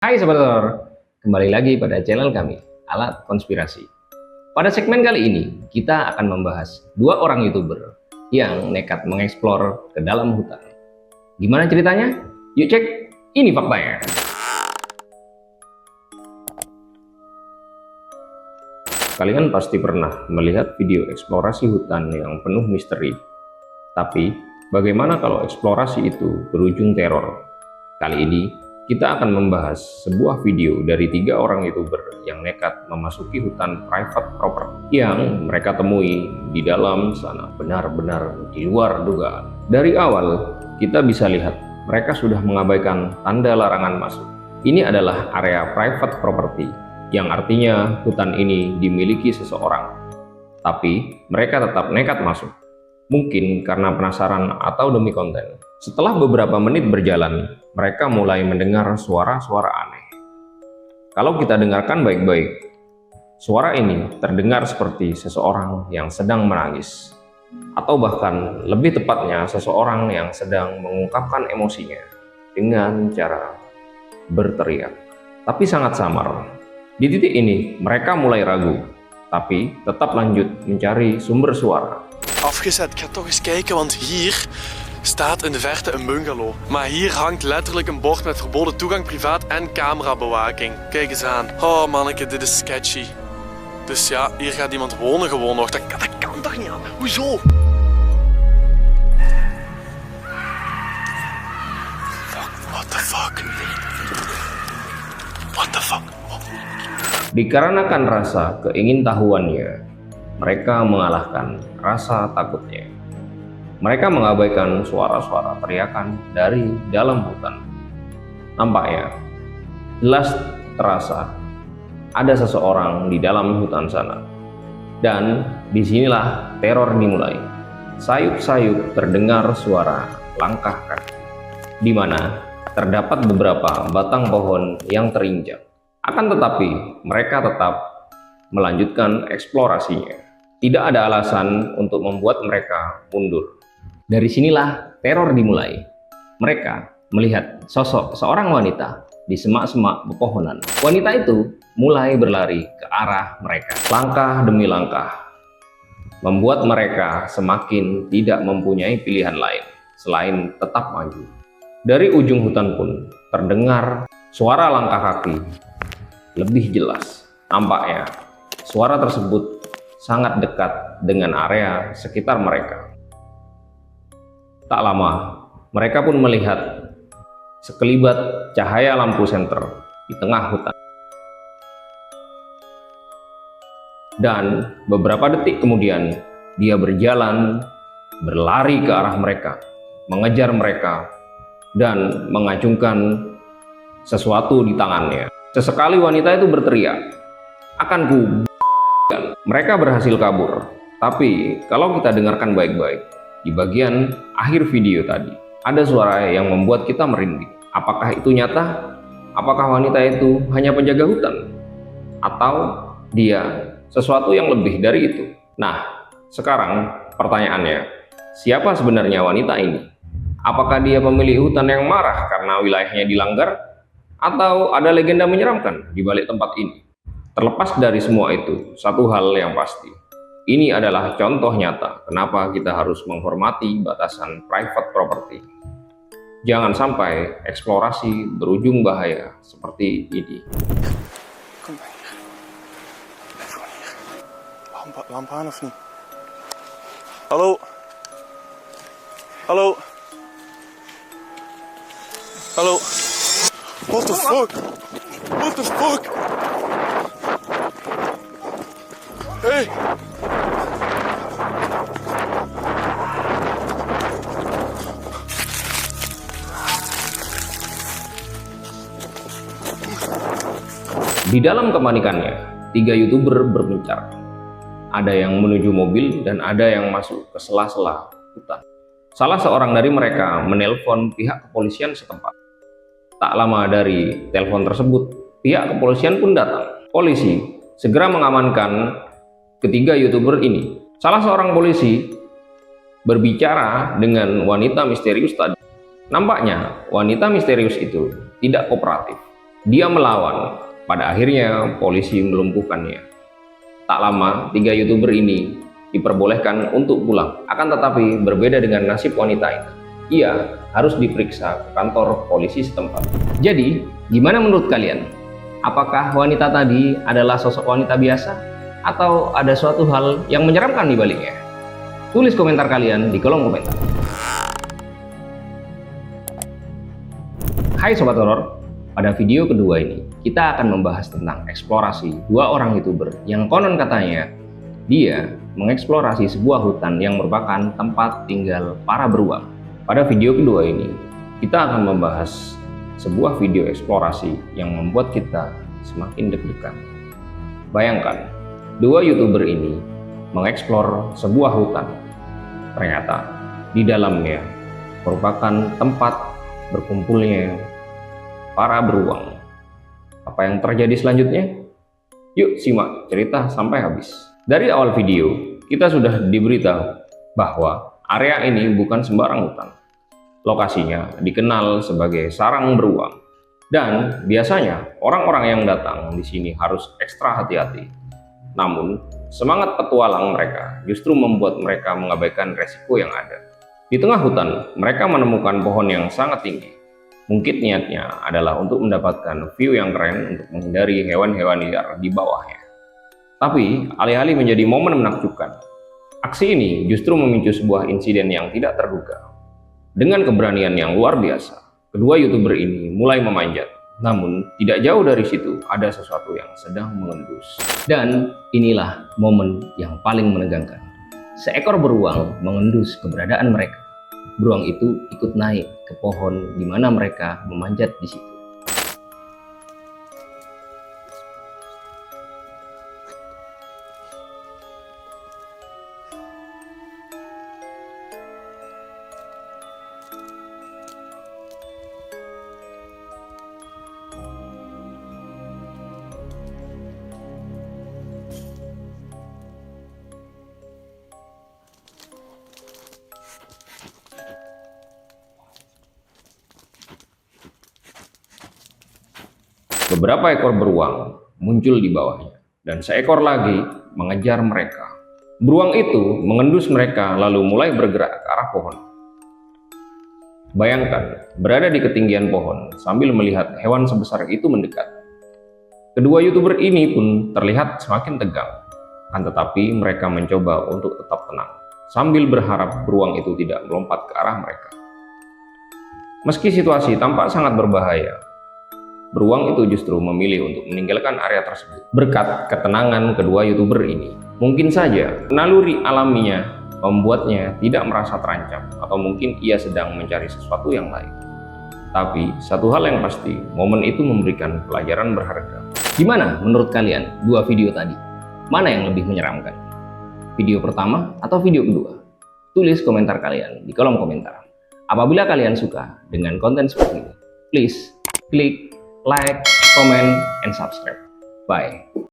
Hai Sobat Horor, kembali lagi pada channel kami, Alat Konspirasi. Pada segmen kali ini, kita akan membahas dua orang YouTuber yang nekat mengeksplor ke dalam hutan. Gimana ceritanya? Yuk cek, ini faktanya. Kalian pasti pernah melihat video eksplorasi hutan yang penuh misteri. Tapi, bagaimana kalau eksplorasi itu berujung teror? Kali ini, kita akan membahas sebuah video dari 3 orang YouTuber yang nekat memasuki hutan private property yang mereka temui di dalam sana benar-benar di luar dugaan. Dari awal, kita bisa lihat mereka sudah mengabaikan tanda larangan masuk. Ini adalah area private property, yang artinya hutan ini dimiliki seseorang. Tapi, mereka tetap nekat masuk. Mungkin karena penasaran atau demi konten. Setelah beberapa menit berjalan, mereka mulai mendengar suara-suara aneh. Kalau kita dengarkan baik-baik, suara ini terdengar seperti seseorang yang sedang menangis, atau bahkan lebih tepatnya seseorang yang sedang mengungkapkan emosinya dengan cara berteriak, tapi sangat samar. Di titik ini, mereka mulai ragu, tapi tetap lanjut mencari sumber suara. Afgezet, ik ga toch eens kijken, want hier staat in de verte een bungalow. Maar hier hangt letterlijk een bord met verboden toegang, privaat en camerabewaking. Kijk eens aan. Oh manneke, dit is sketchy. Dus ja, hier gaat iemand wonen gewoon nog. Dat kan toch niet aan? Hoezo? Fuck, what the fuck? What the fuck? Dikarenakan rasa keingintahuannya, mereka mengalahkan rasa takutnya. Mereka mengabaikan suara-suara teriakan dari dalam hutan. Nampaknya, jelas terasa ada seseorang di dalam hutan sana. Dan disinilah teror dimulai. Sayup-sayup terdengar suara langkah kaki, di mana terdapat beberapa batang pohon yang terinjak. Akan tetapi, mereka tetap melanjutkan eksplorasinya. Tidak ada alasan untuk membuat mereka mundur. Dari sinilah teror dimulai. Mereka melihat sosok seorang wanita di semak-semak pepohonan. Wanita itu mulai berlari ke arah mereka. Langkah demi langkah, membuat mereka semakin tidak mempunyai pilihan lain selain tetap maju. Dari ujung hutan pun terdengar suara langkah kaki lebih jelas. Nampaknya suara tersebut sangat dekat dengan area sekitar mereka. Tak lama, mereka pun melihat sekelibat cahaya lampu senter di tengah hutan. Dan beberapa detik kemudian, dia berjalan, berlari ke arah mereka, mengejar mereka, dan mengacungkan sesuatu di tangannya. Sesekali wanita itu berteriak, "Akan ku." Mereka berhasil kabur. Tapi kalau kita dengarkan baik-baik, di bagian akhir video tadi, ada suara yang membuat kita merinding. Apakah itu nyata? Apakah wanita itu hanya penjaga hutan? Atau dia sesuatu yang lebih dari itu? Nah, sekarang pertanyaannya, siapa sebenarnya wanita ini? Apakah dia pemilik hutan yang marah karena wilayahnya dilanggar? Atau ada legenda menyeramkan di balik tempat ini? Terlepas dari semua itu, satu hal yang pasti. Ini adalah contoh nyata kenapa kita harus menghormati batasan private property. Jangan sampai eksplorasi berujung bahaya seperti ini. Kom maar hier. Blijf gewoon hier. Lamp aan of niet? Hallo? Hallo? Hallo? What the fuck? What the fuck? Hey! Di dalam kepanikannya, 3 YouTuber berpencar. Ada yang menuju mobil dan ada yang masuk ke sela-sela hutan. Salah seorang dari mereka menelpon pihak kepolisian setempat. Tak lama dari telepon tersebut, pihak kepolisian pun datang. Polisi segera mengamankan ketiga YouTuber ini. Salah seorang polisi berbicara dengan wanita misterius tadi. Nampaknya wanita misterius itu tidak kooperatif. Dia melawan. Pada akhirnya polisi melumpuhkannya. Tak lama, 3 YouTuber ini diperbolehkan untuk pulang. Akan tetapi berbeda dengan nasib wanita itu. Ia harus diperiksa ke kantor polisi setempat. Jadi, gimana menurut kalian? Apakah wanita tadi adalah sosok wanita biasa? Atau ada suatu hal yang menyeramkan di baliknya? Tulis komentar kalian di kolom komentar. Hai Sobat Horor, pada video kedua ini kita akan membahas tentang eksplorasi 2 orang YouTuber yang konon katanya dia mengeksplorasi sebuah hutan yang merupakan tempat tinggal para beruang. Pada video kedua ini kita akan membahas sebuah video eksplorasi yang membuat kita semakin deg-degan. Bayangkan, 2 YouTuber ini mengeksplor sebuah hutan. Ternyata di dalamnya merupakan tempat berkumpulnya para beruang. Apa yang terjadi selanjutnya? Yuk simak cerita sampai habis. Dari awal video, kita sudah diberitahu bahwa area ini bukan sembarang hutan. Lokasinya dikenal sebagai sarang beruang. Dan biasanya orang-orang yang datang di sini harus ekstra hati-hati. Namun, semangat petualang mereka justru membuat mereka mengabaikan resiko yang ada. Di tengah hutan, mereka menemukan pohon yang sangat tinggi. Mungkin niatnya adalah untuk mendapatkan view yang keren untuk menghindari hewan-hewan liar di bawahnya. Tapi, alih-alih menjadi momen menakjubkan, aksi ini justru memicu sebuah insiden yang tidak terduga. Dengan keberanian yang luar biasa, kedua YouTuber ini mulai memanjat. Namun, tidak jauh dari situ ada sesuatu yang sedang mengendus. Dan inilah momen yang paling menegangkan. Seekor beruang mengendus keberadaan mereka. Beruang itu ikut naik ke pohon di mana mereka memanjat di situ. Beberapa ekor beruang muncul di bawahnya, dan seekor lagi mengejar mereka. Beruang itu mengendus mereka lalu mulai bergerak ke arah pohon. Bayangkan, berada di ketinggian pohon sambil melihat hewan sebesar itu mendekat. Kedua YouTuber ini pun terlihat semakin tegang, akan tetapi mereka mencoba untuk tetap tenang, sambil berharap beruang itu tidak melompat ke arah mereka. Meski situasi tampak sangat berbahaya, beruang itu justru memilih untuk meninggalkan area tersebut. Berkat ketenangan kedua YouTuber ini, mungkin saja naluri alaminya membuatnya tidak merasa terancam, atau mungkin ia sedang mencari sesuatu yang lain. Tapi satu hal yang pasti, momen itu memberikan pelajaran berharga. Gimana menurut kalian 2 video tadi? Mana yang lebih menyeramkan? Video pertama atau video kedua? Tulis komentar kalian di kolom komentar. Apabila kalian suka dengan konten seperti ini, please klik like, comment, and subscribe. Bye.